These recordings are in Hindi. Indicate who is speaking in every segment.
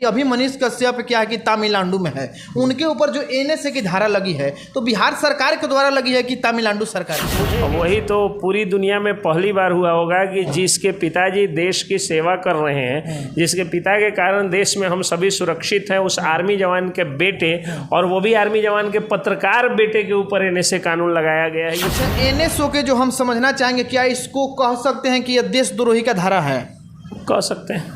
Speaker 1: कि अभी मनीष कश्यप क्या है कि तमिलनाडु में है, उनके ऊपर जो एनएसए की धारा लगी है तो बिहार सरकार के द्वारा लगी है कि तमिलनाडु सरकार?
Speaker 2: वही तो पूरी दुनिया में पहली बार हुआ होगा कि जिसके पिताजी देश की सेवा कर रहे हैं, जिसके पिता के कारण देश में हम सभी सुरक्षित हैं, उस आर्मी जवान के बेटे और वो भी आर्मी जवान के पत्रकार बेटे के ऊपर एनएसए कानून लगाया गया है।
Speaker 1: अच्छा, एनएसओ के जो हम समझना चाहेंगे, क्या इसको कह सकते हैं कि यह देशद्रोही का धारा है?
Speaker 2: कह सकते हैं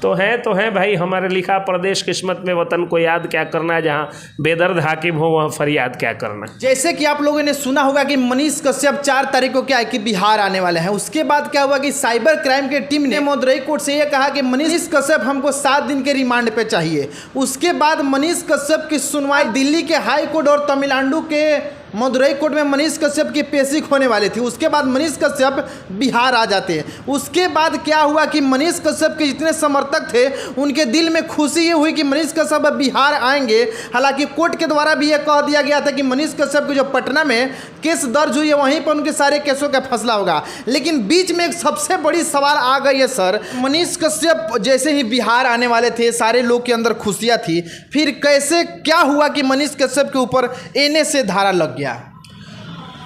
Speaker 2: तो है भाई। हमारे लिखा प्रदेश किस्मत में वतन को याद क्या करना, जहाँ बेदर्द हाकिम हो वहाँ फरियाद क्या करना।
Speaker 1: जैसे कि आप लोगों ने सुना होगा कि मनीष कश्यप 4 तारीख को क्या है कि बिहार आने वाले हैं। उसके बाद क्या हुआ कि साइबर क्राइम की टीम ने मदुरई कोर्ट से यह कहा कि मनीष कश्यप हमको 7 दिन के रिमांड पे चाहिए। उसके बाद मनीष कश्यप की सुनवाई दिल्ली के हाई कोर्ट और तमिलनाडु के मदुरई कोर्ट में मनीष कश्यप की पेशी होने वाली थी। उसके बाद मनीष कश्यप बिहार आ जाते हैं। उसके बाद क्या हुआ कि मनीष कश्यप के जितने समर्थक थे उनके दिल में खुशी ये हुई कि मनीष कश्यप बिहार आएंगे। हालांकि कोर्ट के द्वारा भी यह कह दिया गया था कि मनीष कश्यप की जो पटना में केस दर्ज हुई है वहीं पर उनके सारे केसों का फैसला होगा। लेकिन बीच में एक सबसे बड़ी सवाल आ गई है सर, मनीष कश्यप जैसे ही बिहार आने वाले थे सारे लोग के अंदर खुशियाँ थी, फिर कैसे क्या हुआ कि मनीष कश्यप के ऊपर एनएसए धारा लग गया?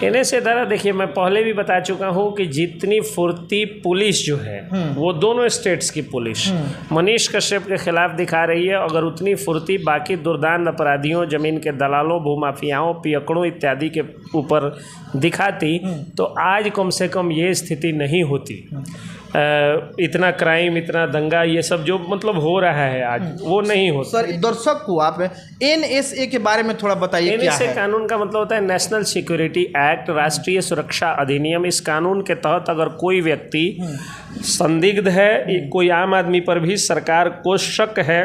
Speaker 2: एनएसए धारा, देखिए मैं पहले भी बता चुका हूँ कि जितनी फुर्ती पुलिस जो है वो दोनों स्टेट्स की पुलिस मनीष कश्यप के खिलाफ दिखा रही है, अगर उतनी फुर्ती बाकी दुर्दांत अपराधियों, जमीन के दलालों, भूमाफियाओं, पियकड़ों इत्यादि के ऊपर दिखाती तो आज कम से कम ये स्थिति नहीं होती। इतना क्राइम, इतना दंगा, ये सब जो मतलब हो रहा है आज, वो नहीं होता।
Speaker 1: सर दर्शक को आप एनएसए के बारे में थोड़ा बताइए।
Speaker 2: एनएसए कानून का मतलब होता है नेशनल सिक्योरिटी एक्ट, राष्ट्रीय सुरक्षा अधिनियम। इस कानून के तहत अगर कोई व्यक्ति संदिग्ध है, कोई आम आदमी पर भी सरकार को शक है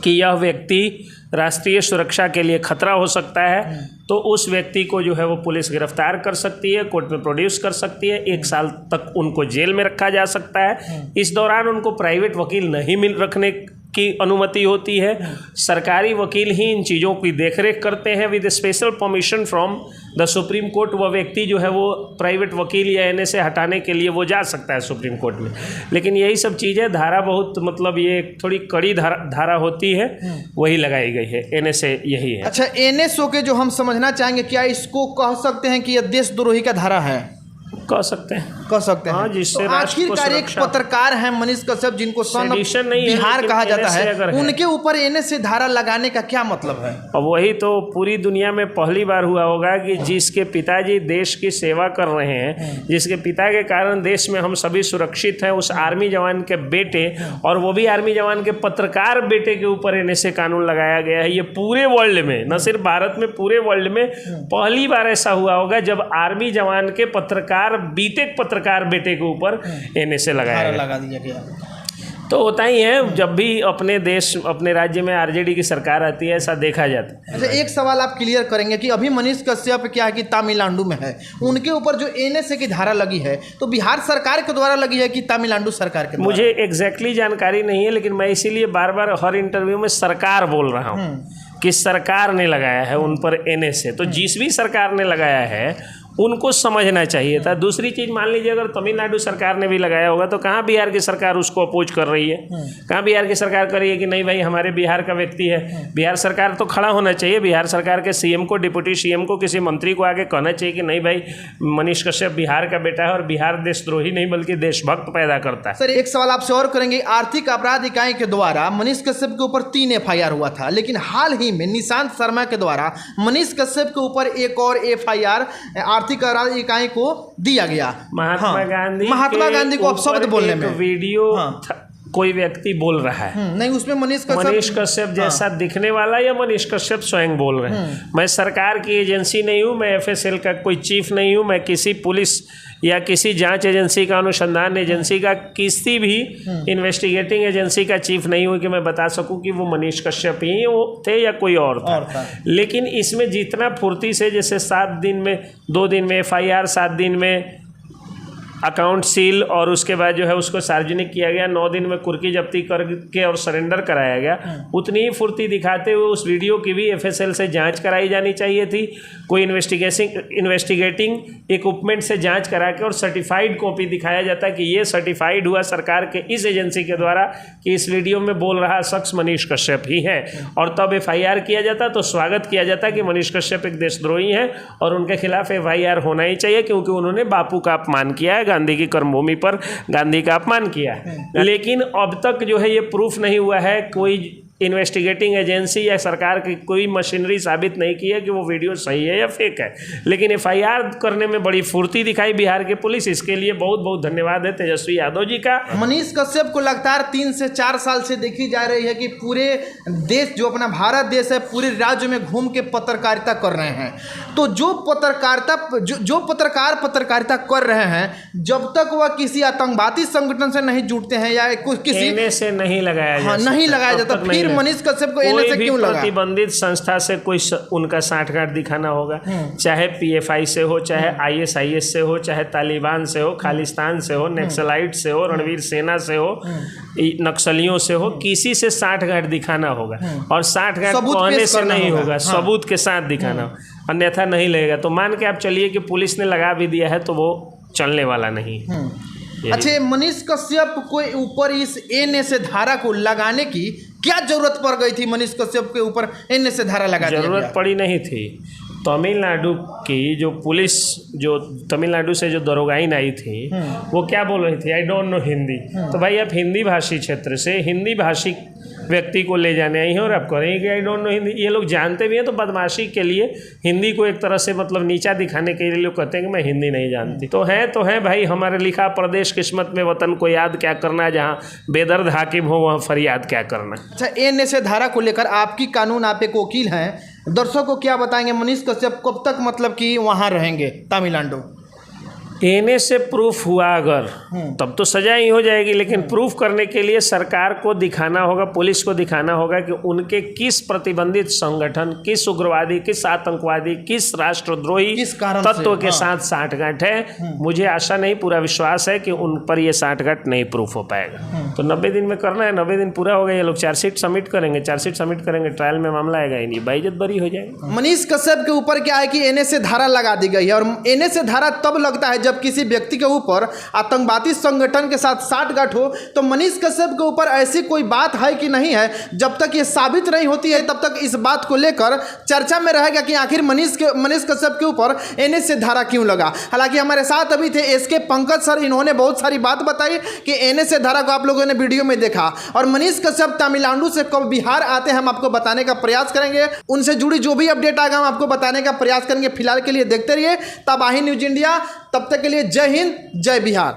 Speaker 2: कि यह व्यक्ति राष्ट्रीय सुरक्षा के लिए खतरा हो सकता है, तो उस व्यक्ति को जो है वो पुलिस गिरफ्तार कर सकती है, कोर्ट में प्रोड्यूस कर सकती है, 1 साल तक उनको जेल में रखा जा सकता है। इस दौरान उनको प्राइवेट वकील नहीं रखने की अनुमति होती है। सरकारी वकील ही इन चीज़ों की देखरेख करते हैं with special permission from the supreme court. वह व्यक्ति जो है वो प्राइवेट वकील या एनएसए हटाने के लिए वो जा सकता है सुप्रीम कोर्ट में। लेकिन यही सब चीज़ें, धारा बहुत मतलब ये थोड़ी कड़ी धारा होती है, वही लगाई गई है। एनएसए यही है।
Speaker 1: अच्छा, एनएसओ के जो हम समझना चाहेंगे, क्या इसको कह सकते हैं कि यह देशद्रोही का धारा है?
Speaker 2: कह सकते हैं।
Speaker 1: हाँ,
Speaker 2: जिससे
Speaker 1: आखिरकार एक पत्रकार हैं मनीष कश्यप जिनको सन बिहार कहा जाता है, उनके ऊपर एनएसए धारा लगाने का क्या मतलब है?
Speaker 2: और वही तो पूरी दुनिया में पहली बार हुआ होगा कि जिसके पिताजी देश की सेवा कर रहे हैं, जिसके पिता के कारण देश में हम सभी सुरक्षित हैं, उस आर्मी जवान के बेटे और वो भी आर्मी जवान के पत्रकार बेटे के ऊपर एनएसए कानून लगाया गया है। ये पूरे वर्ल्ड में, न सिर्फ भारत में, पूरे वर्ल्ड में पहली बार ऐसा हुआ होगा जब आर्मी जवान के पत्रकार बीटेक पत्रकार बेटे के ऊपर एनएसए लगा दिया गया। तो होता ही है, जब भी अपने देश, अपने राज्य में आरजेडी की सरकार आती है, ऐसा देखा जाता है।
Speaker 1: अच्छा, एक सवाल आप क्लियर करेंगे कि अभी मनीष कश्यप क्या है कि तमिलनाडु में है, उनके ऊपर जो एनएसए की धारा लगी है तो बिहार सरकार के द्वारा लगी है कि तमिलनाडु सरकार के द्वारा?
Speaker 2: मुझे एग्जैक्टली जानकारी नहीं है, लेकिन मैं इसीलिए बार बार हर इंटरव्यू में सरकार बोल रहा हूँ कि सरकार ने लगाया है उन पर एनएसए। तो जिस भी सरकार ने लगाया है उनको समझना चाहिए था। दूसरी चीज़, मान लीजिए अगर तमिलनाडु सरकार ने भी लगाया होगा तो कहाँ बिहार की सरकार उसको अपोज कर रही है? कहाँ बिहार की सरकार कर रही है कि नहीं भाई हमारे बिहार का व्यक्ति है? बिहार सरकार तो खड़ा होना चाहिए। बिहार सरकार के सीएम को, डिप्टी सीएम को, किसी मंत्री को आगे कहना चाहिए कि नहीं भाई मनीष कश्यप बिहार का बेटा है और बिहार देशद्रोही नहीं बल्कि देशभक्त पैदा करता है।
Speaker 1: सर एक सवाल आपसे और करेंगे, आर्थिक अपराध इकाई के द्वारा मनीष कश्यप के ऊपर 3 FIR हुआ था, लेकिन हाल ही में निशांत शर्मा के द्वारा मनीष कश्यप के ऊपर एक और FIR आर्थिक अपराध इकाई को दिया गया।
Speaker 2: महात्मा गांधी
Speaker 1: को अपशब्द बोलने में
Speaker 2: वीडियो कोई व्यक्ति बोल रहा है,
Speaker 1: नहीं उसमें मनीष
Speaker 2: कश्यप जैसा दिखने वाला या मनीष कश्यप स्वयं बोल रहे हैं। मैं सरकार की एजेंसी नहीं हूँ, मैं FSL का कोई चीफ नहीं हूँ, मैं किसी पुलिस या किसी जांच एजेंसी का, अनुसंधान एजेंसी का, किसी भी इन्वेस्टिगेटिंग एजेंसी का चीफ नहीं हूँ कि मैं बता सकूँ कि वो मनीष कश्यप ही थे या कोई और था। लेकिन इसमें जितना फुर्ती से, जैसे 7 दिन में, 2 दिन में FIR, 7 दिन में अकाउंट सील और उसके बाद जो है उसको सार्वजनिक किया गया, 9 दिन में कुर्की जब्ती करके और सरेंडर कराया गया, उतनी ही फुर्ती दिखाते हुए उस वीडियो की भी FSL से जांच कराई जानी चाहिए थी। कोई इन्वेस्टिगेटिंग इक्विपमेंट से जांच करा के और सर्टिफाइड कॉपी दिखाया जाता कि ये सर्टिफाइड हुआ सरकार के इस एजेंसी के द्वारा कि इस वीडियो में बोल रहा शख्स मनीष कश्यप ही है, और तब FIR किया जाता तो स्वागत किया जाता कि मनीष कश्यप एक देशद्रोही हैं और उनके खिलाफ FIR होना ही चाहिए क्योंकि उन्होंने बापू का अपमान किया है, गांधी की कर्मभूमि पर गांधी का अपमान किया है। लेकिन अब तक जो है ये प्रूफ नहीं हुआ है, कोई इन्वेस्टिगेटिंग एजेंसी या सरकार की कोई मशीनरी साबित नहीं की है कि वो वीडियो सही है या फेक है। लेकिन FIR करने में बड़ी फुर्ती दिखाई बिहार के पुलिस, इसके लिए बहुत बहुत धन्यवाद है तेजस्वी यादव जी का।
Speaker 1: मनीष कश्यप को लगातार 3 से 4 साल से देखी जा रही है कि पूरे देश, जो अपना भारत देश है, पूरे राज्य में घूम के पत्रकारिता कर रहे हैं। तो जो पत्रकार पत्रकारिता कर रहे हैं, जब तक वह किसी आतंकवादी संगठन से नहीं जुड़ते हैं या किसी
Speaker 2: से नहीं लगाया
Speaker 1: हाँ, नहीं लगाया जाता, फिर मनीष कश्यप को एनए से क्यों लगा?
Speaker 2: प्रतिबंधित संस्था से कोई उनका साठगांठ दिखाना होगा, चाहे PFI से हो, चाहे ISIS से हो, चाहे तालिबान से हो, खालिस्तान से हो, नक्सलाइट से हो, रणवीर सेना से हो, नक्सलियों से हो, किसी से साठगांठ दिखाना होगा। और साठगांठ कहने से नहीं होगा, सबूत के साथ दिखाना, अन्यथा नहीं लगेगा। तो मान के आप चलिए कि पुलिस ने लगा भी दिया है तो वो चलने वाला नहीं।
Speaker 1: अच्छा, मनीष कश्यप को ऊपर इस NSA धारा को लगाने की क्या जरूरत पड़ गई थी? मनीष कश्यप के ऊपर NSA धारा लगा
Speaker 2: जरूरत पड़ी नहीं थी। तमिलनाडु की जो पुलिस, जो तमिलनाडु से जो दरोगाइन आई थी, वो क्या बोल रही थी? I don't know Hindi. तो भाई आप हिंदी भाषी क्षेत्र से हिंदी भाषी व्यक्ति को ले जाने आई हैं और आप करेंगे कि आई डोंट नो हिंदी। ये लोग जानते भी हैं तो बदमाशी के लिए हिंदी को एक तरह से मतलब नीचा दिखाने के लिए लोग कहते हैं कि मैं हिंदी नहीं जानती। तो है भाई, हमारे लिखा प्रदेश किस्मत में वतन को याद क्या करना, जहाँ बेदर्द हाकिम हो वहाँ फरियाद क्या करना।
Speaker 1: अच्छा, NSA धारा को लेकर आपकी कानून, आप एक वकील हैं, दर्शकों को क्या बताएंगे? मनीष कश्यप कब तक मतलब कि वहाँ रहेंगे तमिलनाडु?
Speaker 2: NSA से प्रूफ हुआ अगर तब तो सजा ही हो जाएगी, लेकिन प्रूफ करने के लिए सरकार को दिखाना होगा, पुलिस को दिखाना होगा कि उनके किस प्रतिबंधित संगठन, किस उग्रवादी, किस आतंकवादी, किस राष्ट्रद्रोही
Speaker 1: किस कारण
Speaker 2: तत्व के साथ साठगांठ है। मुझे आशा नहीं, पूरा विश्वास है कि उन पर ये साठगांठ नहीं प्रूफ हो पाएगा। तो 90 दिन में करना है, 90 दिन पूरा हो गया, ये लोग चार्जशीट सबमिट करेंगे, ट्रायल में मामला आएगा, नहीं बाइज्जत बरी हो जाएगी।
Speaker 1: मनीष कश्यप के ऊपर क्या है कि NSA धारा लगा दी गई है, और NSA धारा तब लगता है जब किसी व्यक्ति के ऊपर आतंकवादी संगठन के साथ साठगांठ हो। तो मनीष कश्यप के ऊपर ऐसी कोई बात है कि नहीं है? जब तक ये साबित नहीं होती है तब तक इस बात को लेकर चर्चा में रहेगा कि आखिर मनीष कश्यप के ऊपर NSA धारा क्यों लगा। हालांकि हमारे साथ अभी थे SK पंकज सर, इन्होंने बहुत सारी बात बताई कि NSA धारा को आप लोगों ने वीडियो में देखा, और मनीष कश्यप तमिलनाडु से कब बिहार आते हैं हम आपको बताने का प्रयास करेंगे। उनसे जुड़ी जो भी अपडेट आएगा हम आपको बताने का प्रयास करेंगे। फिलहाल के लिए देखते रहिए तबाही न्यूज इंडिया। तब तक के लिए जय हिंद, जय बिहार।